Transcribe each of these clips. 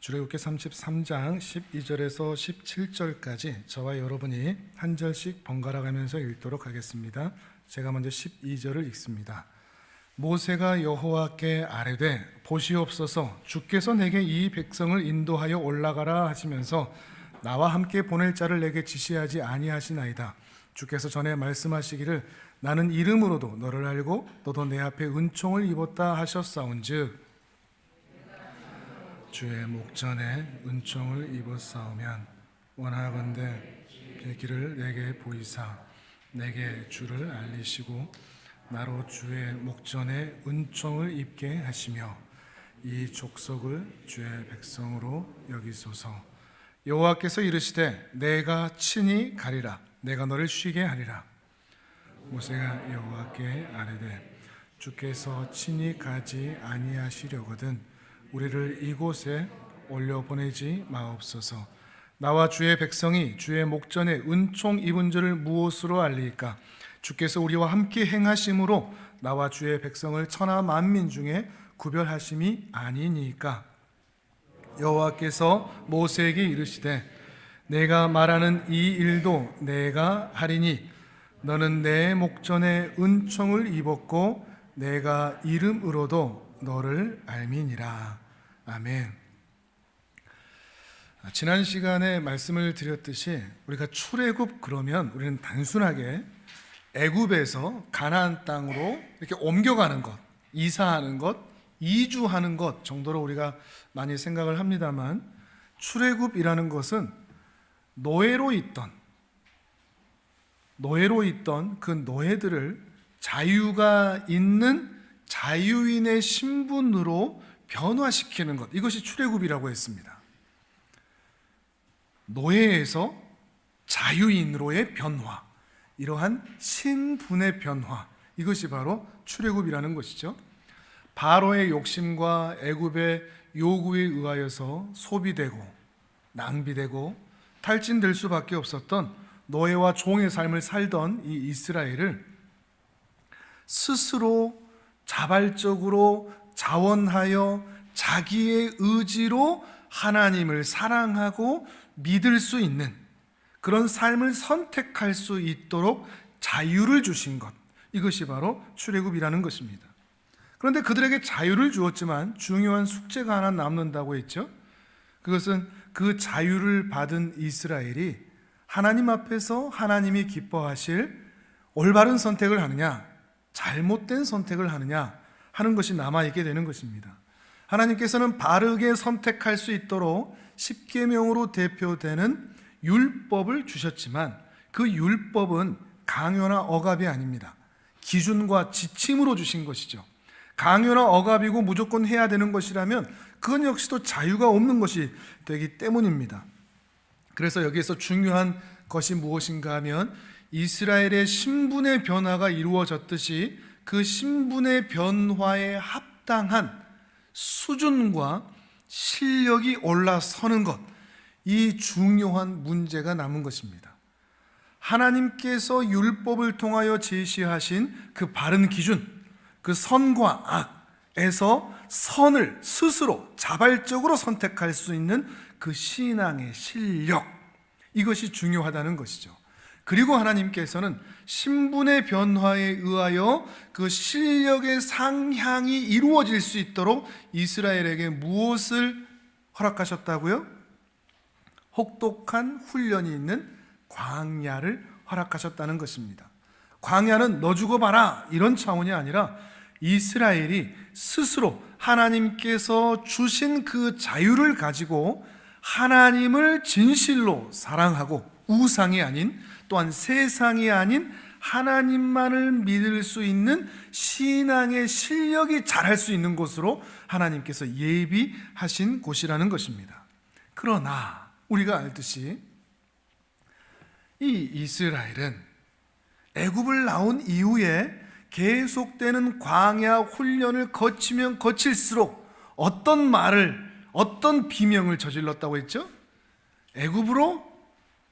출애굽기 33장 12절에서 17절까지 저와 여러분이 한 절씩 번갈아 가면서 읽도록 하겠습니다. 제가 먼저 12절을 읽습니다. 모세가 여호와께 아뢰되 보시옵소서 주께서 내게 이 백성을 인도하여 올라가라 하시면서 나와 함께 보낼 자를 내게 지시하지 아니하시나이다. 주께서 전에 말씀하시기를 나는 이름으로도 너를 알고 너도 내 앞에 은총을 입었다 하셨사온즉 주의 목전에 은총을 입었사오면 원하건대 길을 내게 보이사 내게 주를 알리시고 나로 주의 목전에 은총을 입게 하시며 이 족속을 주의 백성으로 여기소서. 여호와께서 이르시되 내가 친히 가리라 내가 너를 쉬게 하리라. 모세가 여호와께 아뢰되 주께서 친히 가지 아니하시려거든 우리를 이곳에 올려보내지 마옵소서. 나와 주의 백성이 주의 목전에 은총 입은 줄을 무엇으로 알리까? 주께서 우리와 함께 행하심으로 나와 주의 백성을 천하 만민 중에 구별하심이 아니니까. 여호와께서 모세에게 이르시되 내가 말하는 이 일도 내가 하리니 너는 내 목전에 은총을 입었고 내가 이름으로도 너를 알미니라. 아멘. 지난 시간에 말씀을 드렸듯이 우리가 출애굽 그러면 우리는 단순하게 애굽에서 가나안 땅으로 이렇게 옮겨가는 것, 이사하는 것, 이주하는 것 정도로 우리가 많이 생각을 합니다만 출애굽이라는 것은 노예로 있던 그 노예들을 자유가 있는 자유인의 신분으로 변화시키는 것, 이것이 출애굽이라고 했습니다. 노예에서 자유인으로의 변화, 이러한 신분의 변화, 이것이 바로 출애굽이라는 것이죠. 바로의 욕심과 애굽의 요구에 의하여서 소비되고 낭비되고 탈진될 수밖에 없었던 노예와 종의 삶을 살던 이 이스라엘을 스스로 자발적으로 자원하여 자기의 의지로 하나님을 사랑하고 믿을 수 있는 그런 삶을 선택할 수 있도록 자유를 주신 것, 이것이 바로 출애굽이라는 것입니다. 그런데 그들에게 자유를 주었지만 중요한 숙제가 하나 남는다고 했죠. 그것은 그 자유를 받은 이스라엘이 하나님 앞에서 하나님이 기뻐하실 올바른 선택을 하느냐 잘못된 선택을 하느냐 하는 것이 남아있게 되는 것입니다. 하나님께서는 바르게 선택할 수 있도록 십계명으로 대표되는 율법을 주셨지만 그 율법은 강요나 억압이 아닙니다. 기준과 지침으로 주신 것이죠. 강요나 억압이고 무조건 해야 되는 것이라면 그건 역시도 자유가 없는 것이 되기 때문입니다. 그래서 여기에서 중요한 것이 무엇인가 하면 이스라엘의 신분의 변화가 이루어졌듯이 그 신분의 변화에 합당한 수준과 실력이 올라서는 것, 이 중요한 문제가 남은 것입니다. 하나님께서 율법을 통하여 제시하신 그 바른 기준, 그 선과 악에서 선을 스스로 자발적으로 선택할 수 있는 그 신앙의 실력, 이것이 중요하다는 것이죠. 그리고 하나님께서는 신분의 변화에 의하여 그 실력의 상향이 이루어질 수 있도록 이스라엘에게 무엇을 허락하셨다고요? 혹독한 훈련이 있는 광야를 허락하셨다는 것입니다. 광야는 너 주고 봐라 이런 차원이 아니라 이스라엘이 스스로 하나님께서 주신 그 자유를 가지고 하나님을 진실로 사랑하고 우상이 아닌 또한 세상이 아닌 하나님만을 믿을 수 있는 신앙의 실력이 자랄 수 있는 곳으로 하나님께서 예비하신 곳이라는 것입니다. 그러나 우리가 알듯이 이 이스라엘은 애굽을 나온 이후에 계속되는 광야 훈련을 거치면 거칠수록 어떤 말을, 어떤 비명을 저질렀다고 했죠? 애굽으로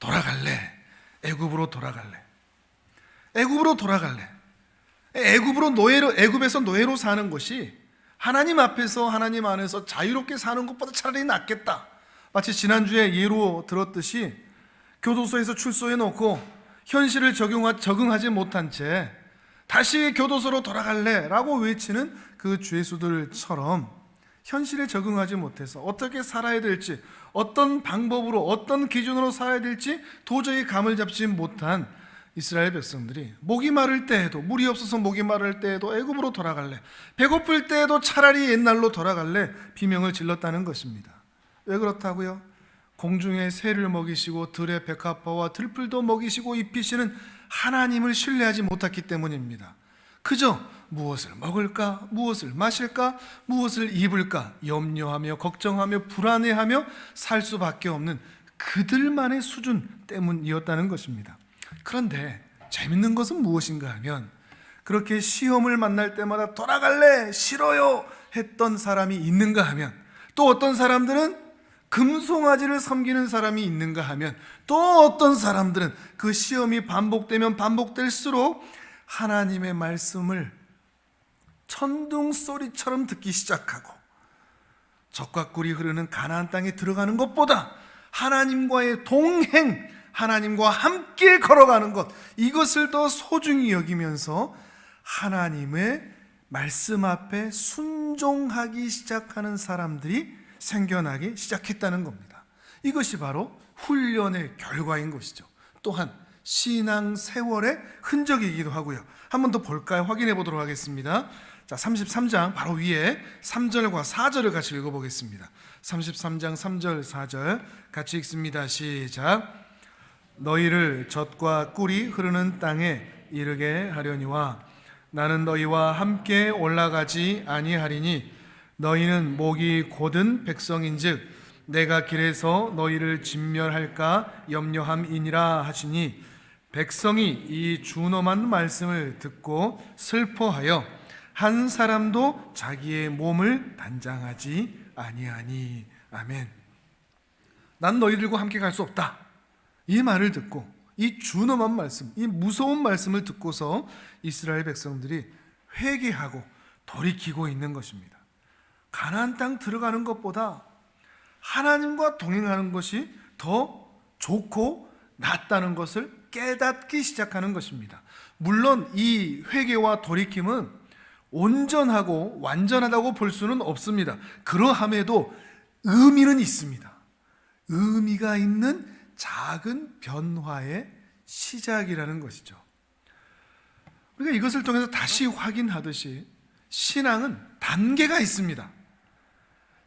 돌아갈래. 애굽으로 돌아갈래. 애굽으로 돌아갈래. 애굽에서 노예로 사는 것이 하나님 앞에서 하나님 안에서 자유롭게 사는 것보다 차라리 낫겠다. 마치 지난주에 예로 들었듯이 교도소에서 출소해 놓고 현실을 적응하지 못한 채 다시 교도소로 돌아갈래 라고 외치는 그 죄수들처럼 현실에 적응하지 못해서 어떻게 살아야 될지, 어떤 방법으로, 어떤 기준으로 살아야 될지 도저히 감을 잡지 못한 이스라엘 백성들이 목이 마를 때에도, 물이 없어서 목이 마를 때에도 애굽으로 돌아갈래, 배고플 때에도 차라리 옛날로 돌아갈래 비명을 질렀다는 것입니다. 왜 그렇다고요? 공중의 새를 먹이시고 들의 백합화와 들풀도 먹이시고 입히시는 하나님을 신뢰하지 못했기 때문입니다. 그저 무엇을 먹을까, 무엇을 마실까, 무엇을 입을까 염려하며 걱정하며 불안해하며 살 수밖에 없는 그들만의 수준 때문이었다는 것입니다. 그런데 재밌는 것은 무엇인가 하면 그렇게 시험을 만날 때마다 돌아갈래, 싫어요 했던 사람이 있는가 하면, 또 어떤 사람들은 금송아지를 섬기는 사람이 있는가 하면, 또 어떤 사람들은 그 시험이 반복되면 반복될수록 하나님의 말씀을 천둥 소리처럼 듣기 시작하고 적과 꿀이 흐르는 가나안 땅에 들어가는 것보다 하나님과의 동행, 하나님과 함께 걸어가는 것, 이것을 더 소중히 여기면서 하나님의 말씀 앞에 순종하기 시작하는 사람들이 생겨나기 시작했다는 겁니다. 이것이 바로 훈련의 결과인 것이죠. 또한 신앙 세월의 흔적이기도 하고요. 한 번 더 볼까요? 확인해 보도록 하겠습니다. 자, 33장 바로 위에 3절과 4절을 같이 읽어보겠습니다. 33장 3절 4절 같이 읽습니다. 시작. 너희를 젖과 꿀이 흐르는 땅에 이르게 하려니와 나는 너희와 함께 올라가지 아니하리니 너희는 목이 곧은 백성인즉 내가 길에서 너희를 진멸할까 염려함이니라 하시니 백성이 이 준엄한 말씀을 듣고 슬퍼하여 한 사람도 자기의 몸을 단장하지 아니하니. 아멘. 난 너희들과 함께 갈 수 없다. 이 말을 듣고 이 준엄한 말씀, 이 무서운 말씀을 듣고서 이스라엘 백성들이 회개하고 돌이키고 있는 것입니다. 가나안 땅 들어가는 것보다 하나님과 동행하는 것이 더 좋고 낫다는 것을 깨닫기 시작하는 것입니다. 물론 이 회개와 돌이킴은 온전하고 완전하다고 볼 수는 없습니다. 그러함에도 의미는 있습니다. 의미가 있는 작은 변화의 시작이라는 것이죠. 우리가 이것을 통해서 다시 확인하듯이 신앙은 단계가 있습니다.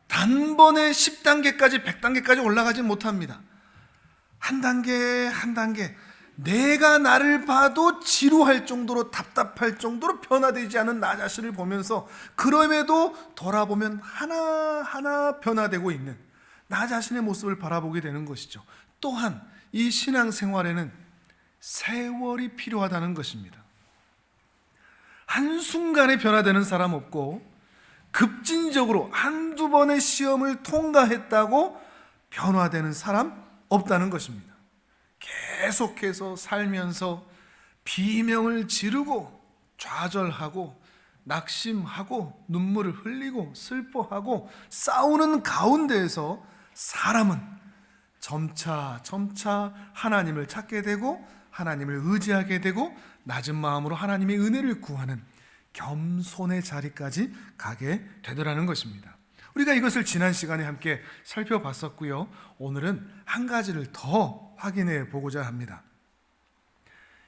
단번에 10단계까지 100단계까지 올라가지 못합니다. 한 단계 한 단계, 내가 나를 봐도 지루할 정도로, 답답할 정도로 변화되지 않은 나 자신을 보면서 그럼에도 돌아보면 하나하나 변화되고 있는 나 자신의 모습을 바라보게 되는 것이죠. 또한 이 신앙생활에는 세월이 필요하다는 것입니다. 한순간에 변화되는 사람 없고 급진적으로 한두 번의 시험을 통과했다고 변화되는 사람 없다는 것입니다. 계속해서 살면서 비명을 지르고 좌절하고 낙심하고 눈물을 흘리고 슬퍼하고 싸우는 가운데에서 사람은 점차 하나님을 찾게 되고 하나님을 의지하게 되고 낮은 마음으로 하나님의 은혜를 구하는 겸손의 자리까지 가게 되더라는 것입니다. 우리가 이것을 지난 시간에 함께 살펴봤었고요. 오늘은 한 가지를 더 확인해 보고자 합니다.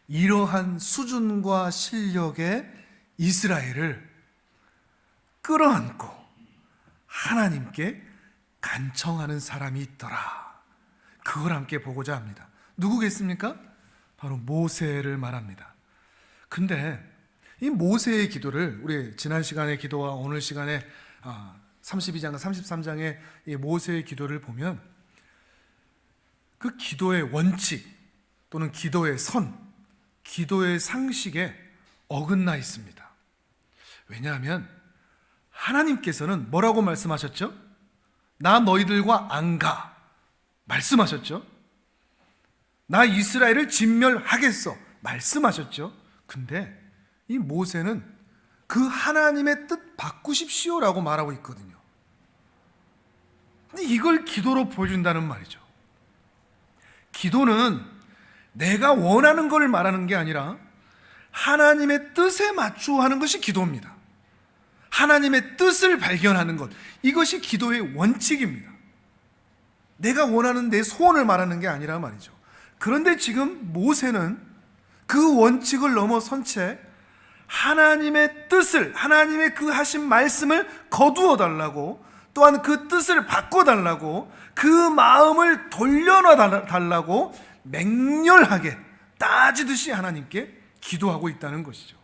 이러한 수준과 실력의 이스라엘을 끌어안고 하나님께 간청하는 사람이 있더라. 그걸 함께 보고자 합니다. 누구겠습니까? 바로 모세를 말합니다. 근데 이 모세의 기도를 우리 지난 시간의 기도와 오늘 시간에 32장과 33장의 이 모세의 기도를 보면 그 기도의 원칙 또는 기도의 선, 기도의 상식에 어긋나 있습니다. 왜냐하면 하나님께서는 뭐라고 말씀하셨죠? 나 너희들과 안 가 말씀하셨죠. 나 이스라엘을 진멸하겠어 말씀하셨죠. 근데 이 모세는 그 하나님의 뜻 바꾸십시오라고 말하고 있거든요. 근데 이걸 기도로 보여준다는 말이죠. 기도는 내가 원하는 걸 말하는 게 아니라 하나님의 뜻에 맞추어 하는 것이 기도입니다. 하나님의 뜻을 발견하는 것, 이것이 기도의 원칙입니다. 내가 원하는 내 소원을 말하는 게 아니라 말이죠. 그런데 지금 모세는 그 원칙을 넘어선 채 하나님의 뜻을, 하나님의 그 하신 말씀을 거두어 달라고, 또한 그 뜻을 바꿔달라고, 그 마음을 돌려놔 달라고 맹렬하게 따지듯이 하나님께 기도하고 있다는 것이죠.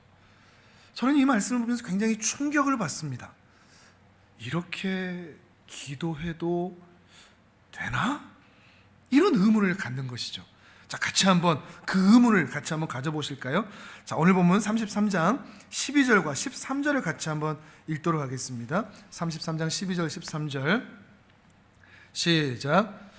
저는 이 말씀을 보면서 굉장히 충격을 받습니다. 이렇게 기도해도 되나? 이런 의문을 갖는 것이죠. 자, 같이 한번 그 의문을 같이 한번 가져보실까요? 자, 오늘 본문 33장 12절과 13절을 같이 한번 읽도록 하겠습니다. 33장 12절 13절 시작.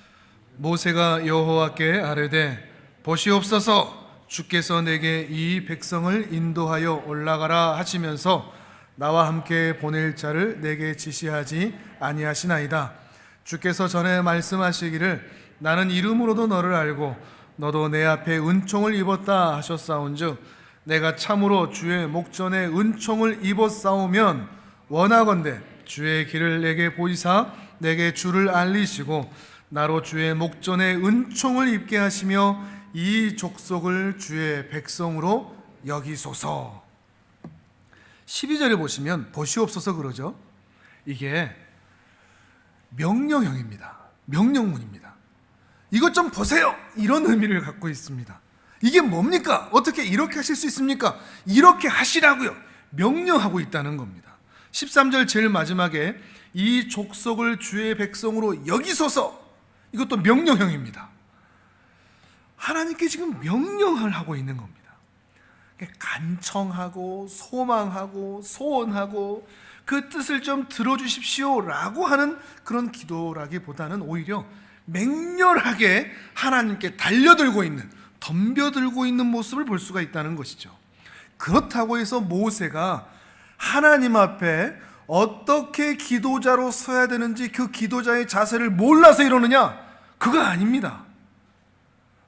모세가 여호와께 아뢰되 보시옵소서, 주께서 내게 이 백성을 인도하여 올라가라 하시면서 나와 함께 보낼 자를 내게 지시하지 아니하시나이다. 주께서 전에 말씀하시기를 나는 이름으로도 너를 알고 너도 내 앞에 은총을 입었다 하셨사온즉 내가 참으로 주의 목전에 은총을 입었사오면 원하건대 주의 길을 내게 보이사 내게 주를 알리시고 나로 주의 목전에 은총을 입게 하시며 이 족속을 주의 백성으로 여기소서. 12절에 보시면 보시옵소서 그러죠. 이게 명령형입니다. 명령문입니다. 이것 좀 보세요, 이런 의미를 갖고 있습니다. 이게 뭡니까? 어떻게 이렇게 하실 수 있습니까? 이렇게 하시라고요. 명령하고 있다는 겁니다. 13절 제일 마지막에 이 족속을 주의 백성으로 여기소서, 이것도 명령형입니다. 하나님께 지금 명령을 하고 있는 겁니다. 간청하고 소망하고 소원하고 그 뜻을 좀 들어주십시오라고 하는 그런 기도라기보다는 오히려 맹렬하게 하나님께 달려들고 있는, 덤벼들고 있는 모습을 볼 수가 있다는 것이죠. 그렇다고 해서 모세가 하나님 앞에 어떻게 기도자로 서야 되는지 그 기도자의 자세를 몰라서 이러느냐? 그거 아닙니다.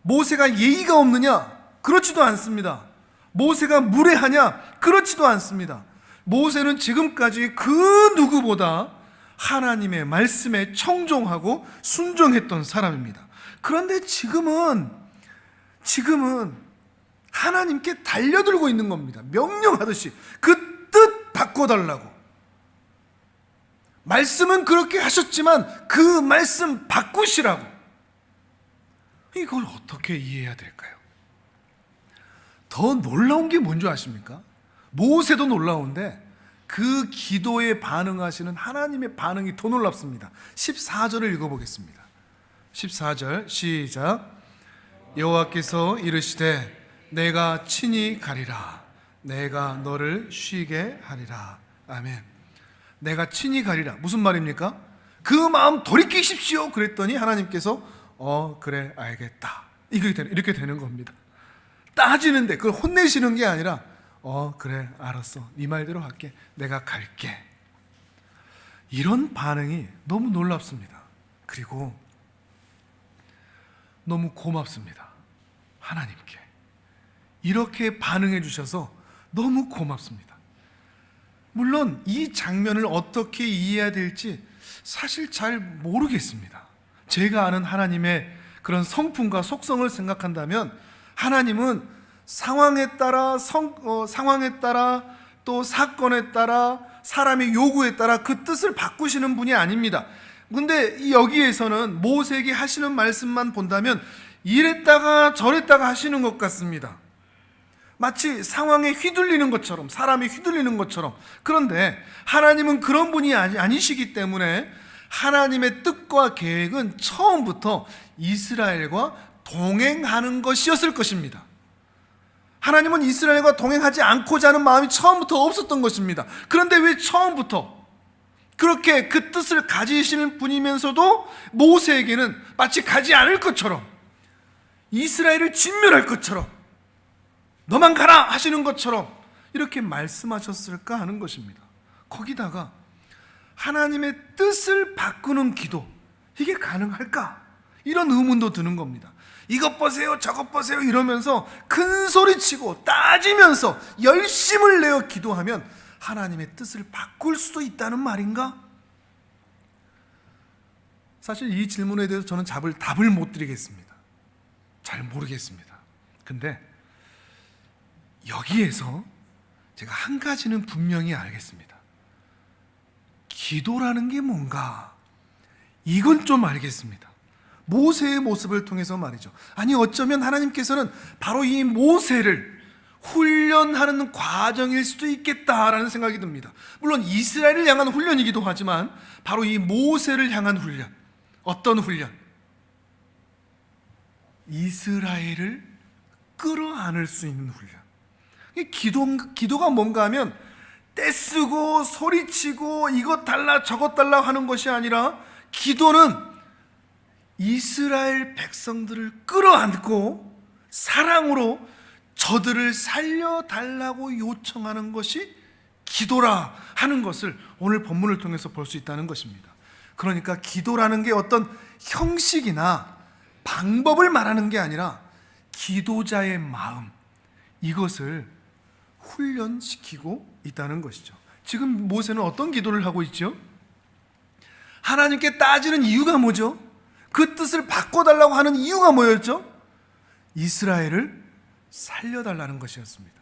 모세가 예의가 없느냐? 그렇지도 않습니다. 모세가 무례하냐? 그렇지도 않습니다. 모세는 지금까지 그 누구보다 하나님의 말씀에 청종하고 순종했던 사람입니다. 그런데 지금은 하나님께 달려들고 있는 겁니다. 명령하듯이 그 뜻 바꿔달라고. 말씀은 그렇게 하셨지만 그 말씀 바꾸시라고. 이걸 어떻게 이해해야 될까요? 더 놀라운 게 뭔지 아십니까? 모세도 놀라운데 그 기도에 반응하시는 하나님의 반응이 더 놀랍습니다. 14절을 읽어보겠습니다. 14절 시작. 여호와께서 이르시되 내가 친히 가리라. 내가 너를 쉬게 하리라. 아멘. 내가 친히 가리라. 무슨 말입니까? 그 마음 돌이키십시오 그랬더니 하나님께서 그래 알겠다, 이렇게 되는 겁니다. 따지는데 그걸 혼내시는 게 아니라 그래 알았어, 네 말대로 할게, 내가 갈게. 이런 반응이 너무 놀랍습니다. 그리고 너무 고맙습니다. 하나님께 이렇게 반응해 주셔서 너무 고맙습니다. 물론 이 장면을 어떻게 이해해야 될지 사실 잘 모르겠습니다. 제가 아는 하나님의 그런 성품과 속성을 생각한다면 하나님은 상황에 따라 또 사건에 따라 사람의 요구에 따라 그 뜻을 바꾸시는 분이 아닙니다. 근데 여기에서는 모세에게 하시는 말씀만 본다면 이랬다가 저랬다가 하시는 것 같습니다. 마치 상황에 휘둘리는 것처럼, 사람이 휘둘리는 것처럼. 그런데 하나님은 그런 분이 아니시기 때문에 하나님의 뜻과 계획은 처음부터 이스라엘과 동행하는 것이었을 것입니다. 하나님은 이스라엘과 동행하지 않고자 하는 마음이 처음부터 없었던 것입니다. 그런데 왜 처음부터 그렇게 그 뜻을 가지시는 분이면서도 모세에게는 마치 가지 않을 것처럼, 이스라엘을 진멸할 것처럼, 너만 가라 하시는 것처럼 이렇게 말씀하셨을까 하는 것입니다. 거기다가 하나님의 뜻을 바꾸는 기도, 이게 가능할까? 이런 의문도 드는 겁니다. 이것 보세요, 저것 보세요 이러면서 큰 소리치고 따지면서 열심을 내어 기도하면 하나님의 뜻을 바꿀 수도 있다는 말인가? 사실 이 질문에 대해서 저는 답을 못 드리겠습니다. 잘 모르겠습니다. 근데 여기에서 제가 한 가지는 분명히 알겠습니다. 기도라는 게 뭔가, 이건 좀 알겠습니다. 모세의 모습을 통해서 말이죠. 아니, 어쩌면 하나님께서는 바로 이 모세를 훈련하는 과정일 수도 있겠다라는 생각이 듭니다. 물론 이스라엘을 향한 훈련이기도 하지만 바로 이 모세를 향한 훈련. 어떤 훈련? 이스라엘을 끌어안을 수 있는 훈련. 기도가 뭔가 하면 떼쓰고 소리치고 이것 달라 저것 달라 하는 것이 아니라, 기도는 이스라엘 백성들을 끌어안고 사랑으로 저들을 살려달라고 요청하는 것이 기도라 하는 것을 오늘 본문을 통해서 볼 수 있다는 것입니다. 그러니까 기도라는 게 어떤 형식이나 방법을 말하는 게 아니라 기도자의 마음, 이것을 훈련시키고 있다는 것이죠. 지금 모세는 어떤 기도를 하고 있죠? 하나님께 따지는 이유가 뭐죠? 그 뜻을 바꿔달라고 하는 이유가 뭐였죠? 이스라엘을 살려달라는 것이었습니다.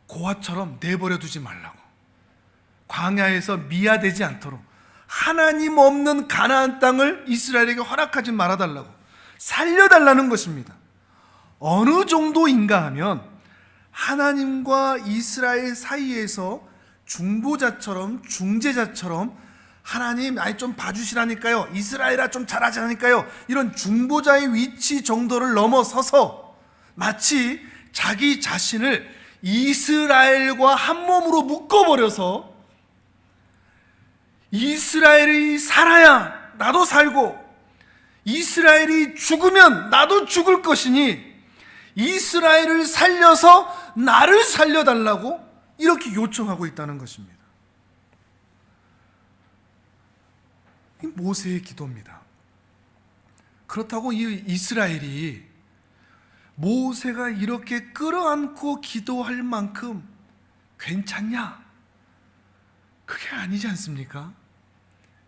고아처럼 내버려 두지 말라고, 광야에서 미아되지 않도록 하나님 없는 가나안 땅을 이스라엘에게 허락하지 말아달라고, 살려달라는 것입니다. 어느 정도인가 하면 하나님과 이스라엘 사이에서 중보자처럼, 중재자처럼, 하나님 아니 좀 봐주시라니까요, 이스라엘아 좀 잘하자니까요, 이런 중보자의 위치 정도를 넘어서서 마치 자기 자신을 이스라엘과 한 몸으로 묶어버려서 이스라엘이 살아야 나도 살고 이스라엘이 죽으면 나도 죽을 것이니 이스라엘을 살려서 나를 살려달라고 이렇게 요청하고 있다는 것입니다. 이 모세의 기도입니다. 그렇다고 이 이스라엘이 모세가 이렇게 끌어안고 기도할 만큼 괜찮냐? 그게 아니지 않습니까?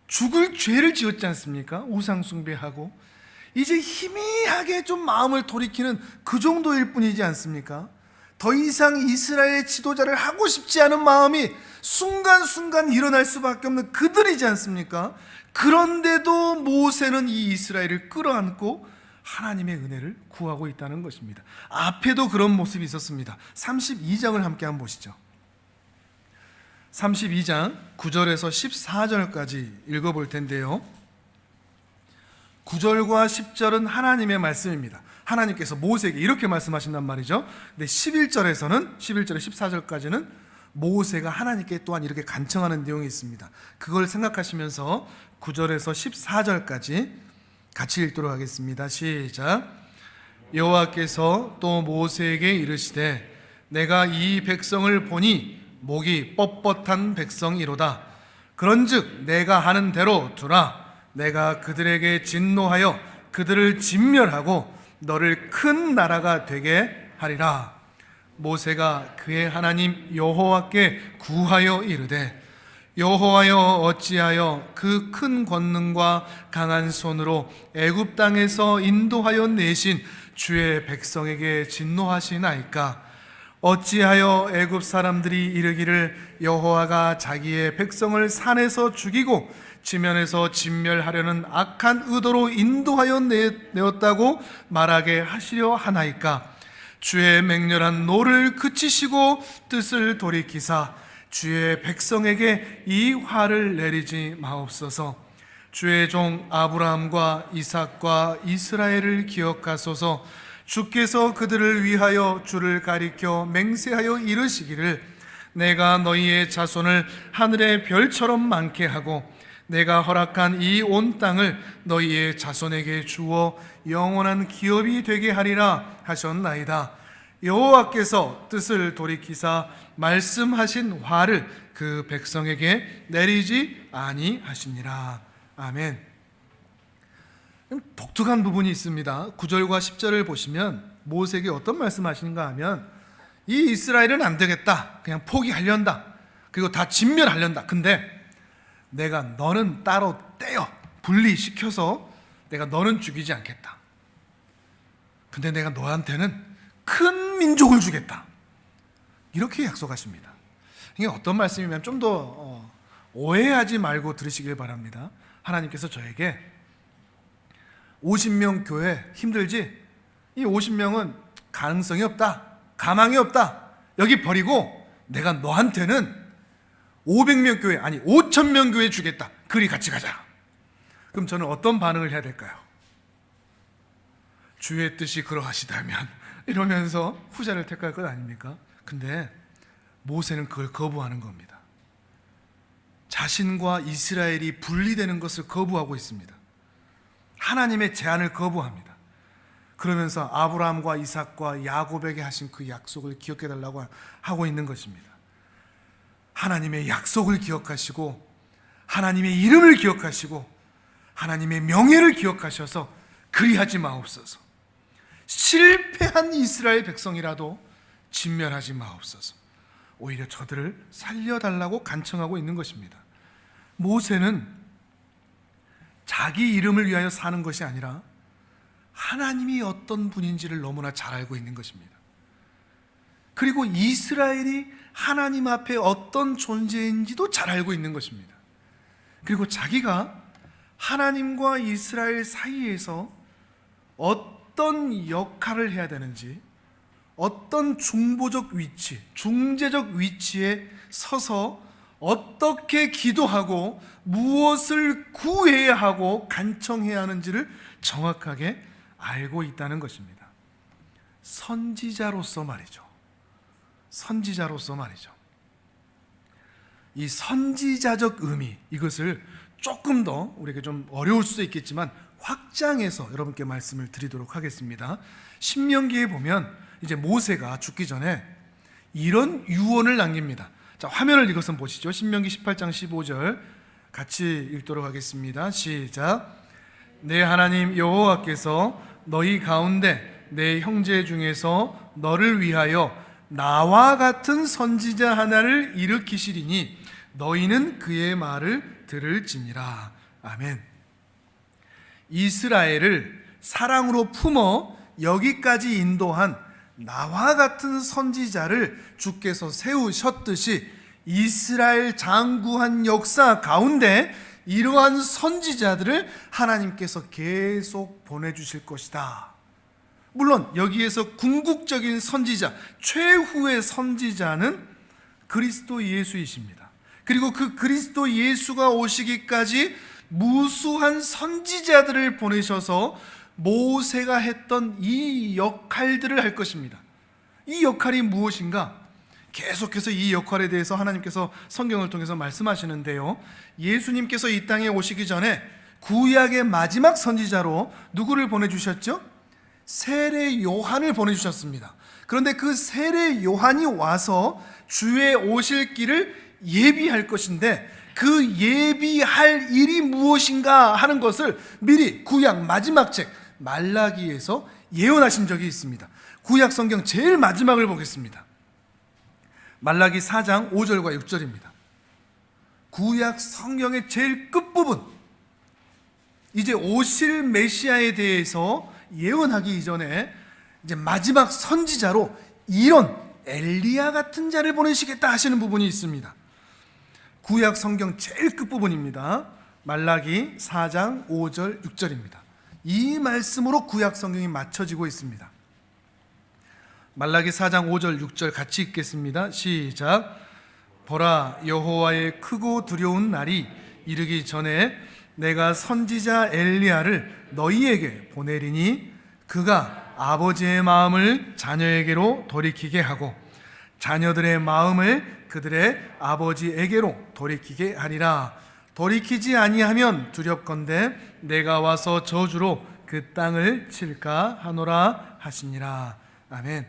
죽을 죄를 지었지 않습니까? 우상 숭배하고 이제 희미하게 좀 마음을 돌이키는 그 정도일 뿐이지 않습니까? 더 이상 이스라엘의 지도자를 하고 싶지 않은 마음이 순간순간 일어날 수밖에 없는 그들이지 않습니까? 그런데도 모세는 이 이스라엘을 끌어안고 하나님의 은혜를 구하고 있다는 것입니다. 앞에도 그런 모습이 있었습니다. 32장을 함께 한번 보시죠. 32장 9절에서 14절까지 읽어볼 텐데요, 9절과 10절은 하나님의 말씀입니다. 하나님께서 모세에게 이렇게 말씀하신단 말이죠. 근데 11절에서는 11절에 14절까지는 모세가 하나님께 또한 이렇게 간청하는 내용이 있습니다. 그걸 생각하시면서 9절에서 14절까지 같이 읽도록 하겠습니다. 시작. 여호와께서 또 모세에게 이르시되 내가 이 백성을 보니 목이 뻣뻣한 백성이로다. 그런즉 내가 하는 대로 두라. 내가 그들에게 진노하여 그들을 진멸하고 너를 큰 나라가 되게 하리라. 모세가 그의 하나님 여호와께 구하여 이르되 여호와여 어찌하여 그 큰 권능과 강한 손으로 애굽 땅에서 인도하여 내신 주의 백성에게 진노하시나이까? 어찌하여 애굽 사람들이 이르기를 여호와가 자기의 백성을 산에서 죽이고 지면에서 진멸하려는 악한 의도로 인도하여 내었다고 말하게 하시려 하나이까? 주의 맹렬한 노를 그치시고 뜻을 돌이키사 주의 백성에게 이 화를 내리지 마옵소서. 주의 종 아브라함과 이삭과 이스라엘을 기억하소서. 주께서 그들을 위하여 주를 가리켜 맹세하여 이르시기를 내가 너희의 자손을 하늘의 별처럼 많게 하고 내가 허락한 이 온 땅을 너희의 자손에게 주어 영원한 기업이 되게 하리라 하셨나이다. 여호와께서 뜻을 돌이키사 말씀하신 화를 그 백성에게 내리지 아니하시니라. 아멘. 독특한 부분이 있습니다. 9절과 10절을 보시면 모세에게 어떤 말씀하시는가 하면 이 이스라엘은 안 되겠다, 그냥 포기하련다, 그리고 다 진멸하련다. 근데 내가 너는 따로 떼어 분리시켜서 내가 너는 죽이지 않겠다. 근데 내가 너한테는 큰 민족을 주겠다. 이렇게 약속하십니다. 이게 어떤 말씀이면 좀 더 오해하지 말고 들으시길 바랍니다. 하나님께서 저에게 50명 교회 힘들지? 이 50명은 가능성이 없다, 가망이 없다, 여기 버리고 내가 너한테는 500명 교회, 아니 5,000명 교회 주겠다. 그리 같이 가자. 그럼 저는 어떤 반응을 해야 될까요? 주의 뜻이 그러하시다면 이러면서 후자를 택할 것 아닙니까? 근데 모세는 그걸 거부하는 겁니다. 자신과 이스라엘이 분리되는 것을 거부하고 있습니다. 하나님의 제안을 거부합니다. 그러면서 아브라함과 이삭과 야곱에게 하신 그 약속을 기억해 달라고 하고 있는 것입니다. 하나님의 약속을 기억하시고 하나님의 이름을 기억하시고 하나님의 명예를 기억하셔서 그리하지 마옵소서. 실패한 이스라엘 백성이라도 진멸하지 마옵소서. 오히려 저들을 살려달라고 간청하고 있는 것입니다. 모세는 자기 이름을 위하여 사는 것이 아니라 하나님이 어떤 분인지를 너무나 잘 알고 있는 것입니다. 그리고 이스라엘이 하나님 앞에 어떤 존재인지도 잘 알고 있는 것입니다. 그리고 자기가 하나님과 이스라엘 사이에서 어떤 역할을 해야 되는지, 어떤 중보적 위치, 중재적 위치에 서서 어떻게 기도하고 무엇을 구해야 하고 간청해야 하는지를 정확하게 알고 있다는 것입니다. 선지자로서 말이죠. 선지자로서 말이죠. 이 선지자적 의미, 이것을 조금 더 우리에게 좀 어려울 수도 있겠지만 확장해서 여러분께 말씀을 드리도록 하겠습니다. 신명기에 보면 이제 모세가 죽기 전에 이런 유언을 남깁니다. 자, 화면을 이것은 보시죠. 신명기 18장 15절 같이 읽도록 하겠습니다. 시작. 내 하나님 여호와께서 너희 가운데 내 형제 중에서 너를 위하여 나와 같은 선지자 하나를 일으키시리니 너희는 그의 말을 들을지니라. 아멘. 이스라엘을 사랑으로 품어 여기까지 인도한 나와 같은 선지자를 주께서 세우셨듯이 이스라엘 장구한 역사 가운데 이러한 선지자들을 하나님께서 계속 보내주실 것이다. 물론 여기에서 궁극적인 선지자, 최후의 선지자는 그리스도 예수이십니다. 그리고 그 그리스도 예수가 오시기까지 무수한 선지자들을 보내셔서 모세가 했던 이 역할들을 할 것입니다. 이 역할이 무엇인가? 계속해서 이 역할에 대해서 하나님께서 성경을 통해서 말씀하시는데요, 예수님께서 이 땅에 오시기 전에 구약의 마지막 선지자로 누구를 보내주셨죠? 세례 요한을 보내주셨습니다. 그런데 그 세례 요한이 와서 주의 오실 길을 예비할 것인데 그 예비할 일이 무엇인가 하는 것을 미리 구약 마지막 책 말라기에서 예언하신 적이 있습니다. 구약 성경 제일 마지막을 보겠습니다. 말라기 4장 5절과 6절입니다. 구약 성경의 제일 끝부분, 이제 오실 메시아에 대해서 예언하기 이전에 이제 마지막 선지자로 이런 엘리야 같은 자를 보내시겠다 하시는 부분이 있습니다. 구약 성경 제일 끝부분입니다. 말라기 4장 5절 6절입니다. 이 말씀으로 구약 성경이 맞춰지고 있습니다. 말라기 4장 5절 6절 같이 읽겠습니다. 시작. 보라, 여호와의 크고 두려운 날이 이르기 전에 내가 선지자 엘리야를 너희에게 보내리니 그가 아버지의 마음을 자녀에게로 돌이키게 하고 자녀들의 마음을 그들의 아버지에게로 돌이키게 하리라. 돌이키지 아니하면 두렵건대 내가 와서 저주로 그 땅을 칠까 하노라 하시니라. 아멘.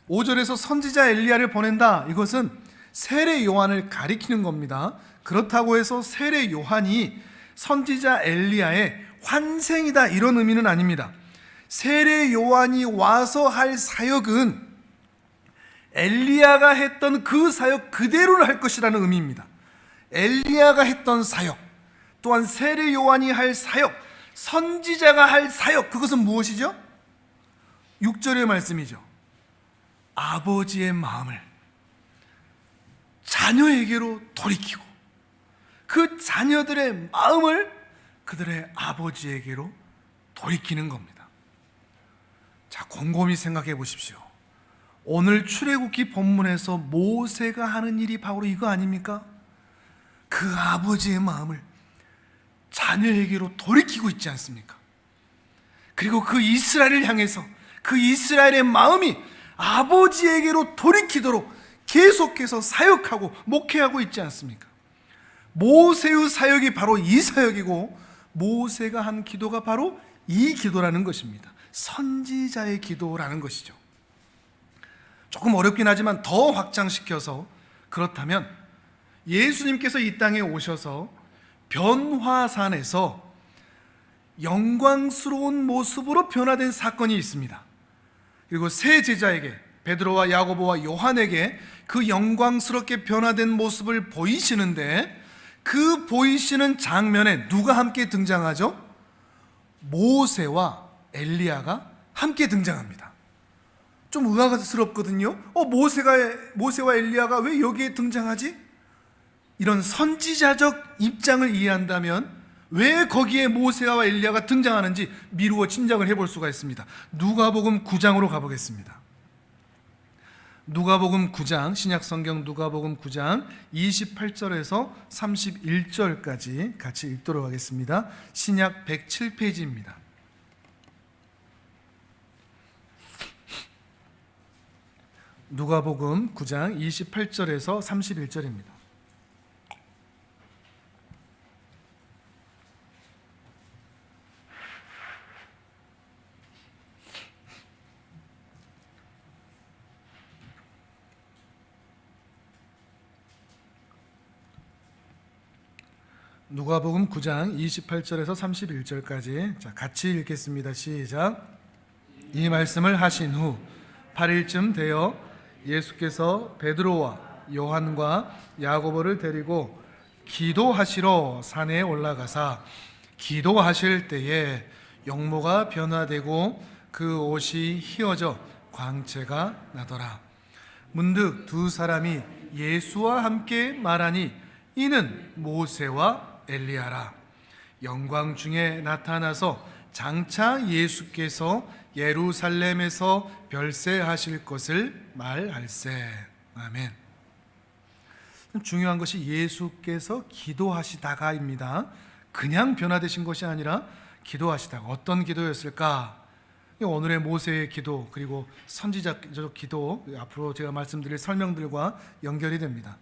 5절에서 선지자 엘리야를 보낸다. 이것은 세례 요한을 가리키는 겁니다. 그렇다고 해서 세례 요한이 선지자 엘리야의 환생이다 이런 의미는 아닙니다. 세례 요한이 와서 할 사역은 엘리야가 했던 그 사역 그대로를 할 것이라는 의미입니다. 엘리야가 했던 사역, 또한 세례 요한이 할 사역, 선지자가 할 사역, 그것은 무엇이죠? 6절의 말씀이죠. 아버지의 마음을 자녀에게로 돌이키고 그 자녀들의 마음을 그들의 아버지에게로 돌이키는 겁니다. 자, 곰곰이 생각해 보십시오. 오늘 출애굽기 본문에서 모세가 하는 일이 바로 이거 아닙니까? 그 아버지의 마음을 자녀에게로 돌이키고 있지 않습니까? 그리고 그 이스라엘을 향해서 그 이스라엘의 마음이 아버지에게로 돌이키도록 계속해서 사역하고 목회하고 있지 않습니까? 모세의 사역이 바로 이 사역이고 모세가 한 기도가 바로 이 기도라는 것입니다. 선지자의 기도라는 것이죠. 조금 어렵긴 하지만 더 확장시켜서, 그렇다면 예수님께서 이 땅에 오셔서 변화산에서 영광스러운 모습으로 변화된 사건이 있습니다. 그리고 세 제자에게, 베드로와 야고보와 요한에게 그 영광스럽게 변화된 모습을 보이시는데, 그 보이시는 장면에 누가 함께 등장하죠? 모세와 엘리야가 함께 등장합니다. 좀 의아스럽거든요. 모세와 엘리야가 왜 여기에 등장하지? 이런 선지자적 입장을 이해한다면 왜 거기에 모세와 엘리야가 등장하는지 미루어 짐작을 해볼 수가 있습니다. 누가복음 9장으로 가보겠습니다. 누가복음 9장, 신약성경 누가복음 9장 28절에서 31절까지 같이 읽도록 하겠습니다. 신약 107페이지입니다. 누가복음 9장 28절에서 31절입니다. 누가복음 9장 28절에서 31절까지 같이 읽겠습니다. 시작. 이 말씀을 하신 후 8일쯤 되어 예수께서 베드로와 요한과 야고보를 데리고 기도하시러 산에 올라가사 기도하실 때에 용모가 변화되고 그 옷이 휘어져 광채가 나더라. 문득 두 사람이 예수와 함께 말하니 이는 모세와 엘리야라. 영광 중에 나타나서 장차 예수께서 예루살렘에서 별세하실 것을 말할세. 아멘. 중요한 것이 예수께서 기도하시다가입니다. 그냥 변화되신 것이 아니라 기도하시다가. 어떤 기도였을까? 오늘의 모세의 기도, 그리고 선지자적 기도, 앞으로 제가 말씀드릴 설명들과 연결이 됩니다.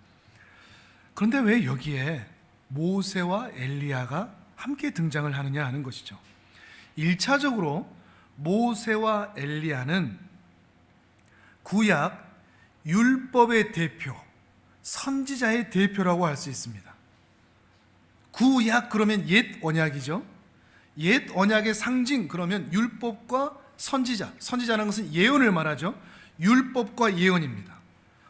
그런데 왜 여기에 모세와 엘리야가 함께 등장을 하느냐 하는 것이죠. 1차적으로 모세와 엘리야는 구약 율법의 대표, 선지자의 대표라고 할 수 있습니다. 구약 그러면 옛 언약이죠. 옛 언약의 상징 그러면 율법과 선지자, 선지자라는 것은 예언을 말하죠. 율법과 예언입니다.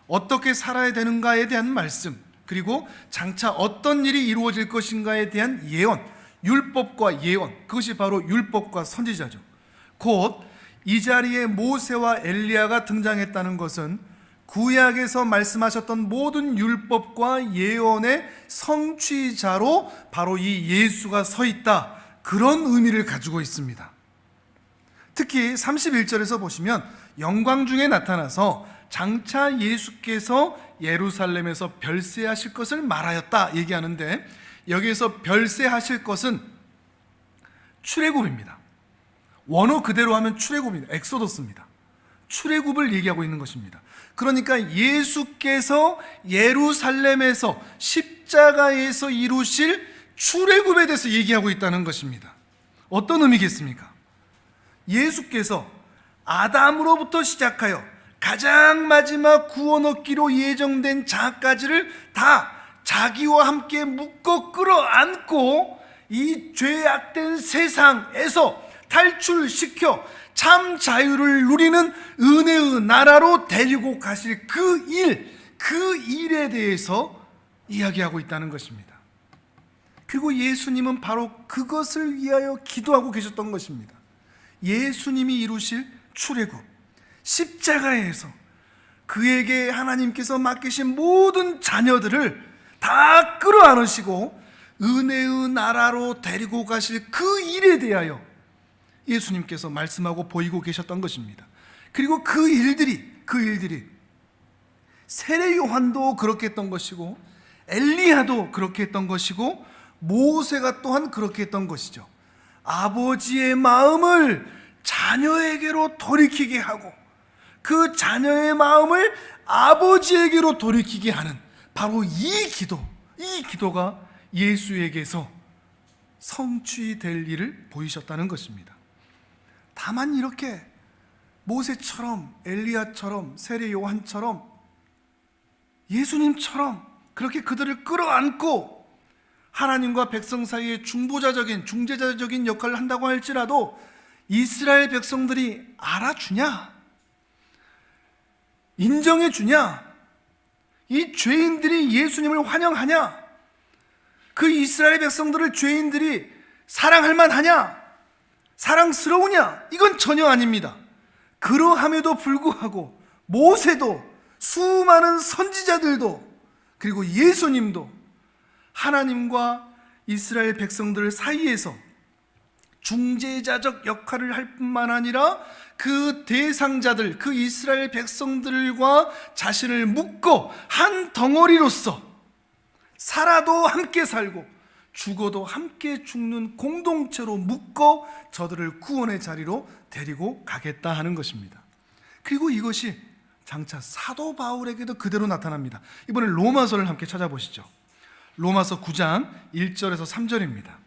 어떻게 살아야 되는가에 대한 말씀, 그리고 장차 어떤 일이 이루어질 것인가에 대한 예언, 율법과 예언, 그것이 바로 율법과 선지자죠. 곧 이 자리에 모세와 엘리야가 등장했다는 것은 구약에서 말씀하셨던 모든 율법과 예언의 성취자로 바로 이 예수가 서 있다, 그런 의미를 가지고 있습니다. 특히 31절에서 보시면 영광 중에 나타나서 장차 예수께서 예루살렘에서 별세하실 것을 말하였다 얘기하는데, 여기에서 별세하실 것은 출애굽입니다. 원어 그대로 하면 출애굽입니다. 엑소더스입니다. 출애굽을 얘기하고 있는 것입니다. 그러니까 예수께서 예루살렘에서 십자가에서 이루실 출애굽에 대해서 얘기하고 있다는 것입니다. 어떤 의미겠습니까? 예수께서 아담으로부터 시작하여 가장 마지막 구원 얻기로 예정된 자까지를 다 자기와 함께 묶어 끌어안고 이 죄악된 세상에서 탈출시켜 참 자유를 누리는 은혜의 나라로 데리고 가실 그 일에 대해서 이야기하고 있다는 것입니다. 그리고 예수님은 바로 그것을 위하여 기도하고 계셨던 것입니다. 예수님이 이루실 출애굽, 십자가에서 그에게 하나님께서 맡기신 모든 자녀들을 다 끌어안으시고 은혜의 나라로 데리고 가실 그 일에 대하여 예수님께서 말씀하고 보이고 계셨던 것입니다. 그리고 그 일들이 세례 요한도 그렇게 했던 것이고 엘리야도 그렇게 했던 것이고 모세가 또한 그렇게 했던 것이죠. 아버지의 마음을 자녀에게로 돌이키게 하고 그 자녀의 마음을 아버지에게로 돌이키게 하는 바로 이 기도가 예수에게서 성취될 일을 보이셨다는 것입니다. 다만 이렇게 모세처럼 엘리야처럼 세례 요한처럼 예수님처럼 그렇게 그들을 끌어안고 하나님과 백성 사이에 중재자적인 역할을 한다고 할지라도 이스라엘 백성들이 알아주냐? 인정해주냐? 이 죄인들이 예수님을 환영하냐? 그 이스라엘 백성들을 죄인들이 사랑할 만하냐? 사랑스러우냐? 이건 전혀 아닙니다. 그러함에도 불구하고 모세도 수많은 선지자들도 그리고 예수님도 하나님과 이스라엘 백성들 사이에서 중재자적 역할을 할 뿐만 아니라 그 대상자들, 그 이스라엘 백성들과 자신을 묶어 한 덩어리로서 살아도 함께 살고 죽어도 함께 죽는 공동체로 묶어 저들을 구원의 자리로 데리고 가겠다 하는 것입니다. 그리고 이것이 장차 사도 바울에게도 그대로 나타납니다. 이번에 로마서를 함께 찾아보시죠. 로마서 9장 1절에서 3절입니다.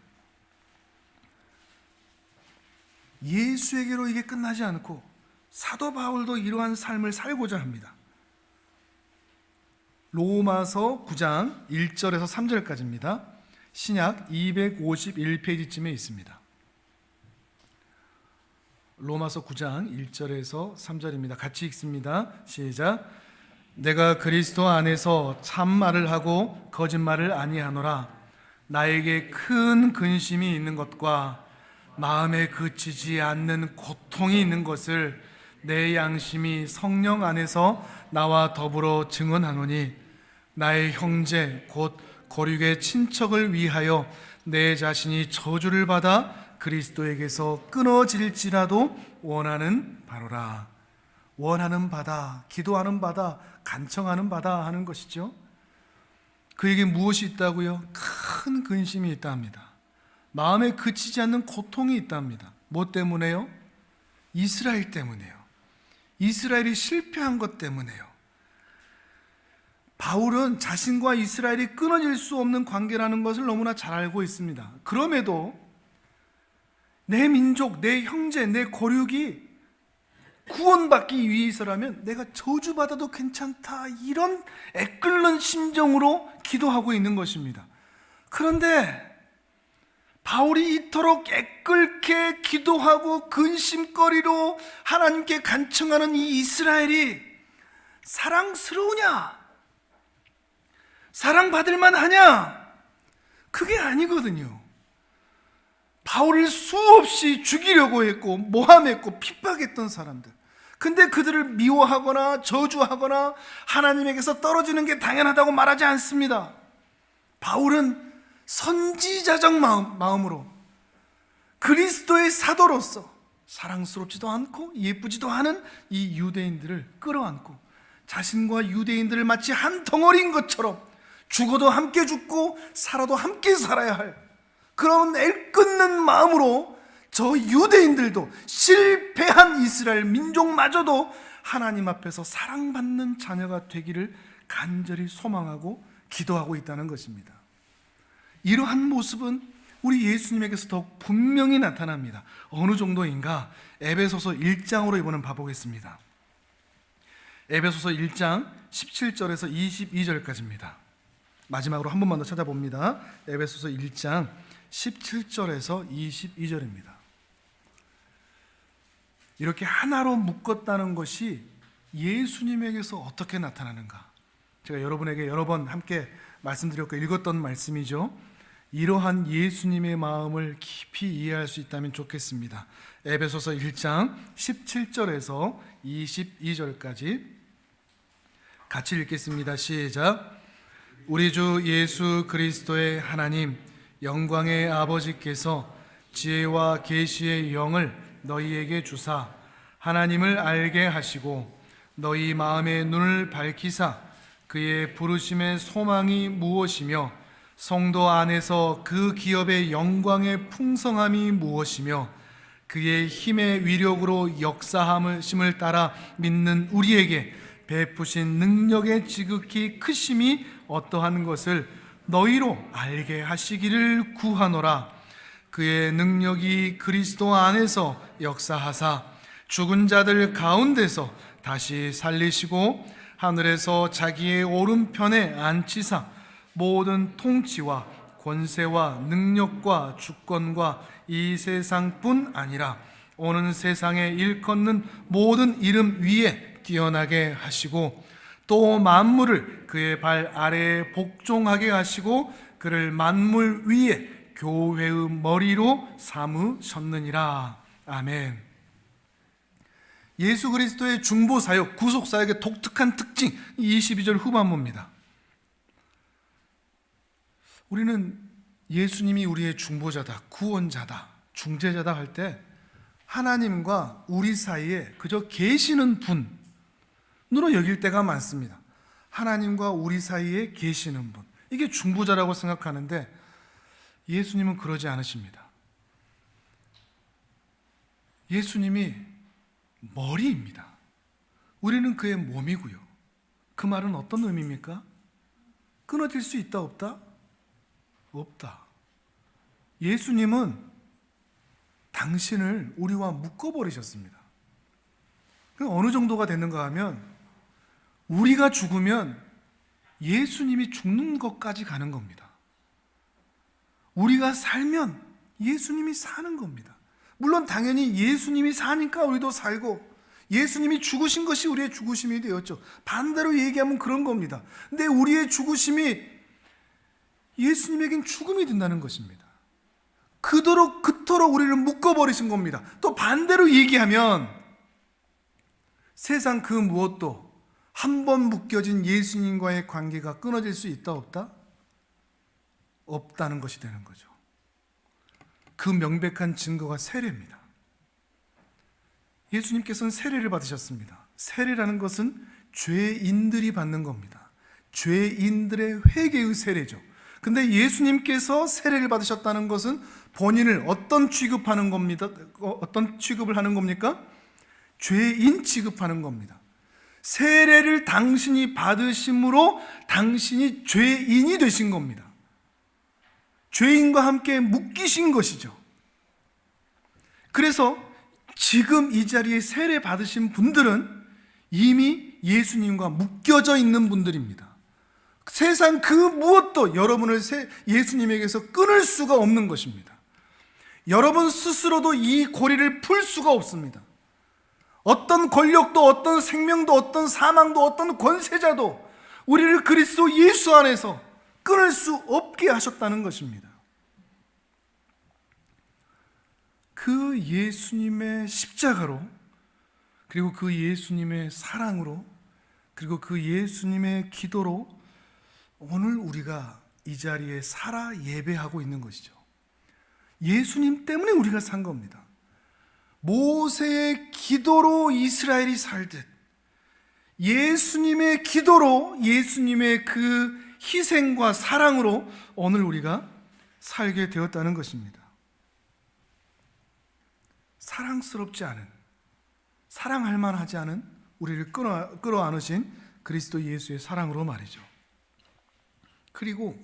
예수에게로 이게 끝나지 않고 사도 바울도 이러한 삶을 살고자 합니다. 로마서 9장 1절에서 3절까지입니다. 신약 251페이지쯤에 있습니다. 로마서 9장 1절에서 3절입니다. 같이 읽습니다. 시작. 내가 그리스도 안에서 참말을 하고 거짓말을 아니하노라. 나에게 큰 근심이 있는 것과 마음에 그치지 않는 고통이 있는 것을 내 양심이 성령 안에서 나와 더불어 증언하노니 나의 형제 곧 거류의 친척을 위하여 내 자신이 저주를 받아 그리스도에게서 끊어질지라도 원하는 바로라. 원하는 바다, 기도하는 바다, 간청하는 바다 하는 것이죠. 그에게 무엇이 있다고요? 큰 근심이 있다 합니다. 마음에 그치지 않는 고통이 있다 합니다. 뭐 때문에요? 이스라엘 때문에요. 이스라엘이 실패한 것 때문에요. 바울은 자신과 이스라엘이 끊어질 수 없는 관계라는 것을 너무나 잘 알고 있습니다. 그럼에도 내 민족, 내 형제, 내 거류기 구원받기 위해서라면 내가 저주받아도 괜찮다, 이런 애끓는 심정으로 기도하고 있는 것입니다. 그런데 바울이 이토록 애끓게 기도하고 근심거리로 하나님께 간청하는 이 이스라엘이 사랑스러우냐? 사랑받을 만하냐? 그게 아니거든요. 바울을 수없이 죽이려고 했고 모함했고 핍박했던 사람들, 근데 그들을 미워하거나 저주하거나 하나님에게서 떨어지는 게 당연하다고 말하지 않습니다. 바울은 선지자적 마음으로 그리스도의 사도로서 사랑스럽지도 않고 예쁘지도 않은 이 유대인들을 끌어안고 자신과 유대인들을 마치 한 덩어리인 것처럼 죽어도 함께 죽고 살아도 함께 살아야 할 그런 애끓는 마음으로 저 유대인들도, 실패한 이스라엘 민족마저도 하나님 앞에서 사랑받는 자녀가 되기를 간절히 소망하고 기도하고 있다는 것입니다. 이러한 모습은 우리 예수님에게서 더욱 분명히 나타납니다. 어느 정도인가? 에베소서 1장으로 이번엔 봐보겠습니다. 에베소서 1장 17절에서 22절까지입니다. 마지막으로 한 번만 더 찾아봅니다. 에베소서 1장 17절에서 22절입니다. 이렇게 하나로 묶었다는 것이 예수님에게서 어떻게 나타나는가? 제가 여러분에게 여러 번 함께 말씀드렸고 읽었던 말씀이죠. 이러한 예수님의 마음을 깊이 이해할 수 있다면 좋겠습니다. 에베소서 1장 17절에서 22절까지 같이 읽겠습니다. 시작. 우리 주 예수 그리스도의 하나님 영광의 아버지께서 지혜와 계시의 영을 너희에게 주사 하나님을 알게 하시고 너희 마음의 눈을 밝히사 그의 부르심의 소망이 무엇이며 성도 안에서 그 기업의 영광의 풍성함이 무엇이며 그의 힘의 위력으로 역사함을 따라 믿는 우리에게 베푸신 능력의 지극히 크심이 어떠한 것을 너희로 알게 하시기를 구하노라. 그의 능력이 그리스도 안에서 역사하사 죽은 자들 가운데서 다시 살리시고 하늘에서 자기의 오른편에 앉히사 모든 통치와 권세와 능력과 주권과 이 세상뿐 아니라 오는 세상에 일컫는 모든 이름 위에 뛰어나게 하시고 또 만물을 그의 발 아래에 복종하게 하시고 그를 만물 위에 교회의 머리로 삼으셨느니라. 아멘. 예수 그리스도의 중보사역, 구속사역의 독특한 특징 22절 후반부입니다. 우리는 예수님이 우리의 중보자다, 구원자다, 중재자다 할 때 하나님과 우리 사이에 그저 계시는 분으로 여길 때가 많습니다. 하나님과 우리 사이에 계시는 분, 이게 중보자라고 생각하는데 예수님은 그러지 않으십니다. 예수님이 머리입니다. 우리는 그의 몸이고요. 그 말은 어떤 의미입니까? 끊어질 수 있다 없다? 없다. 예수님은 당신을 우리와 묶어버리셨습니다. 어느 정도가 됐는가 하면 우리가 죽으면 예수님이 죽는 것까지 가는 겁니다. 우리가 살면 예수님이 사는 겁니다. 물론 당연히 예수님이 사니까 우리도 살고 예수님이 죽으신 것이 우리의 죽으심이 되었죠. 반대로 얘기하면 그런 겁니다. 근데 우리의 죽으심이 예수님에겐 죽음이 된다는 것입니다. 그토록 우리를 묶어버리신 겁니다. 또 반대로 얘기하면 세상 그 무엇도 한 번 묶여진 예수님과의 관계가 끊어질 수 있다 없다? 없다는 것이 되는 거죠. 그 명백한 증거가 세례입니다. 예수님께서는 세례를 받으셨습니다. 세례라는 것은 죄인들이 받는 겁니다. 죄인들의 회개의 세례죠. 근데 예수님께서 세례를 받으셨다는 것은 본인을 어떤 취급하는 겁니다. 어떤 취급을 하는 겁니까? 죄인 취급하는 겁니다. 세례를 당신이 받으심으로 당신이 죄인이 되신 겁니다. 죄인과 함께 묶이신 것이죠. 그래서 지금 이 자리에 세례 받으신 분들은 이미 예수님과 묶여져 있는 분들입니다. 세상 그 무엇도 여러분을 예수님에게서 끊을 수가 없는 것입니다. 여러분 스스로도 이 고리를 풀 수가 없습니다. 어떤 권력도 어떤 생명도 어떤 사망도 어떤 권세자도 우리를 그리스도 예수 안에서 끊을 수 없게 하셨다는 것입니다. 그 예수님의 십자가로, 그리고 그 예수님의 사랑으로, 그리고 그 예수님의 기도로 오늘 우리가 이 자리에 살아 예배하고 있는 것이죠. 예수님 때문에 우리가 산 겁니다. 모세의 기도로 이스라엘이 살듯 예수님의 기도로, 예수님의 그 희생과 사랑으로 오늘 우리가 살게 되었다는 것입니다. 사랑스럽지 않은, 사랑할 만하지 않은 우리를 끌어안으신 그리스도 예수의 사랑으로 말이죠. 그리고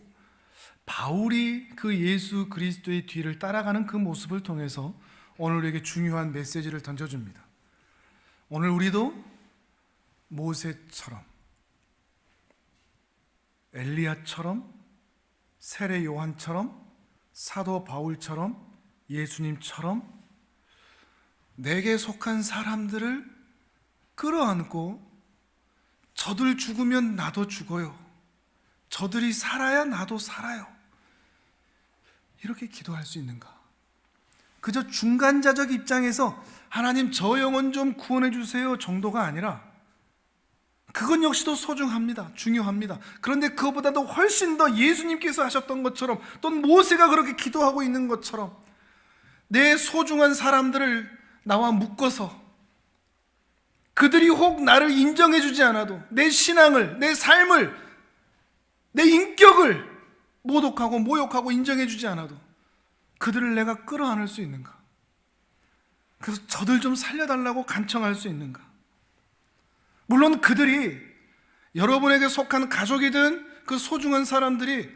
바울이 그 예수 그리스도의 뒤를 따라가는 그 모습을 통해서 오늘 우리에게 중요한 메시지를 던져줍니다. 오늘 우리도 모세처럼, 엘리야처럼, 세례 요한처럼, 사도 바울처럼, 예수님처럼 내게 속한 사람들을 끌어안고 저들 죽으면 나도 죽어요, 저들이 살아야 나도 살아요, 이렇게 기도할 수 있는가? 그저 중간자적 입장에서 하나님 저 영혼 좀 구원해 주세요 정도가 아니라, 그건 역시도 소중합니다, 중요합니다. 그런데 그것보다도 훨씬 더 예수님께서 하셨던 것처럼, 또 모세가 그렇게 기도하고 있는 것처럼 내 소중한 사람들을 나와 묶어서 그들이 혹 나를 인정해 주지 않아도 내 신앙을, 내 삶을, 내 인격을 모독하고 모욕하고 인정해 주지 않아도 그들을 내가 끌어안을 수 있는가? 그래서 저들 좀 살려달라고 간청할 수 있는가? 물론 그들이 여러분에게 속한 가족이든 그 소중한 사람들이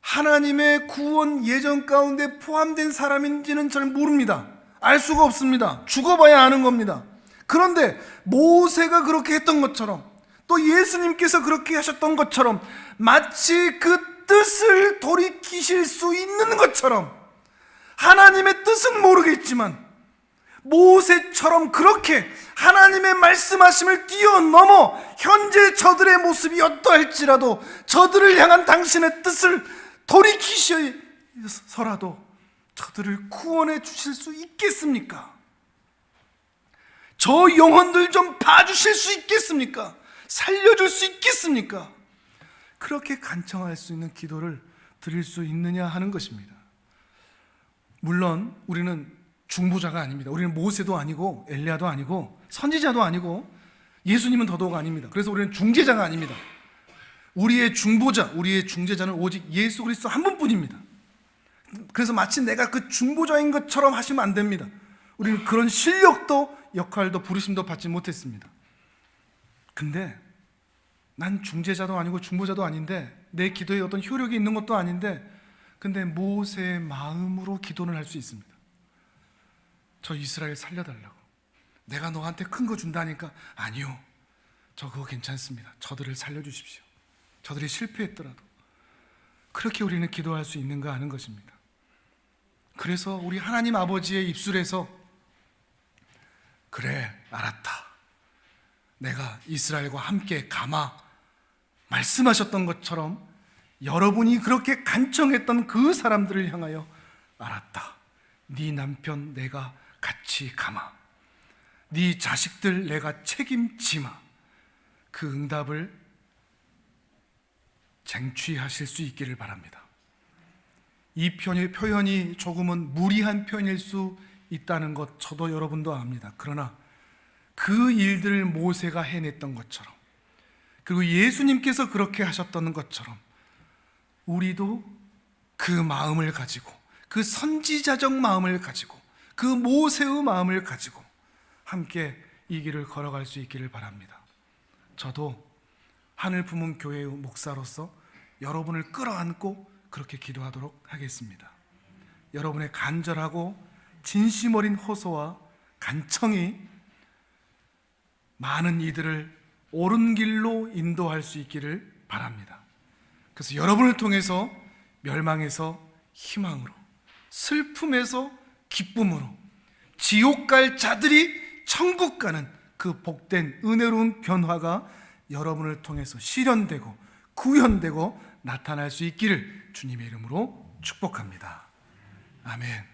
하나님의 구원 예정 가운데 포함된 사람인지는 잘 모릅니다. 알 수가 없습니다. 죽어봐야 아는 겁니다. 그런데 모세가 그렇게 했던 것처럼, 또 예수님께서 그렇게 하셨던 것처럼, 마치 그 뜻을 돌이키실 수 있는 것처럼, 하나님의 뜻은 모르겠지만 모세처럼 그렇게 하나님의 말씀하심을 뛰어넘어 현재 저들의 모습이 어떠할지라도 저들을 향한 당신의 뜻을 돌이키셔서라도 저들을 구원해 주실 수 있겠습니까? 저 영혼들 좀 봐주실 수 있겠습니까? 살려줄 수 있겠습니까? 그렇게 간청할 수 있는 기도를 드릴 수 있느냐 하는 것입니다. 물론 우리는 중보자가 아닙니다. 우리는 모세도 아니고 엘리야도 아니고 선지자도 아니고 예수님은 더더욱 아닙니다. 그래서 우리는 중재자가 아닙니다. 우리의 중보자, 우리의 중재자는 오직 예수 그리스도 한 분뿐입니다. 그래서 마치 내가 그 중보자인 것처럼 하시면 안 됩니다. 우리는 그런 실력도 역할도 부르심도 받지 못했습니다. 근데 난 중재자도 아니고 중보자도 아닌데, 내 기도에 어떤 효력이 있는 것도 아닌데, 근데 모세의 마음으로 기도를 할 수 있습니다. 저 이스라엘 살려달라고. 내가 너한테 큰 거 준다니까. 아니요, 저 그거 괜찮습니다. 저들을 살려주십시오. 저들이 실패했더라도. 그렇게 우리는 기도할 수 있는가 하는 것입니다. 그래서 우리 하나님 아버지의 입술에서 그래, 알았다, 내가 이스라엘과 함께 가마 말씀하셨던 것처럼 여러분이 그렇게 간청했던 그 사람들을 향하여 알았다, 네 남편 내가 같이 가마, 네 자식들 내가 책임지마, 그 응답을 쟁취하실 수 있기를 바랍니다. 이 표현이 조금은 무리한 표현일 수 있다는 것 저도 여러분도 압니다. 그러나 그 일들을 모세가 해냈던 것처럼, 그리고 예수님께서 그렇게 하셨던 것처럼 우리도 그 마음을 가지고, 그 선지자적 마음을 가지고, 그 모세의 마음을 가지고 함께 이 길을 걸어갈 수 있기를 바랍니다. 저도 하늘부문교회의 목사로서 여러분을 끌어안고 그렇게 기도하도록 하겠습니다. 여러분의 간절하고 진심 어린 호소와 간청이 많은 이들을 옳은 길로 인도할 수 있기를 바랍니다. 그래서 여러분을 통해서 멸망에서 희망으로, 슬픔에서 기쁨으로, 지옥 갈 자들이 천국 가는 그 복된 은혜로운 변화가 여러분을 통해서 실현되고 구현되고 나타날 수 있기를 주님의 이름으로 축복합니다. 아멘.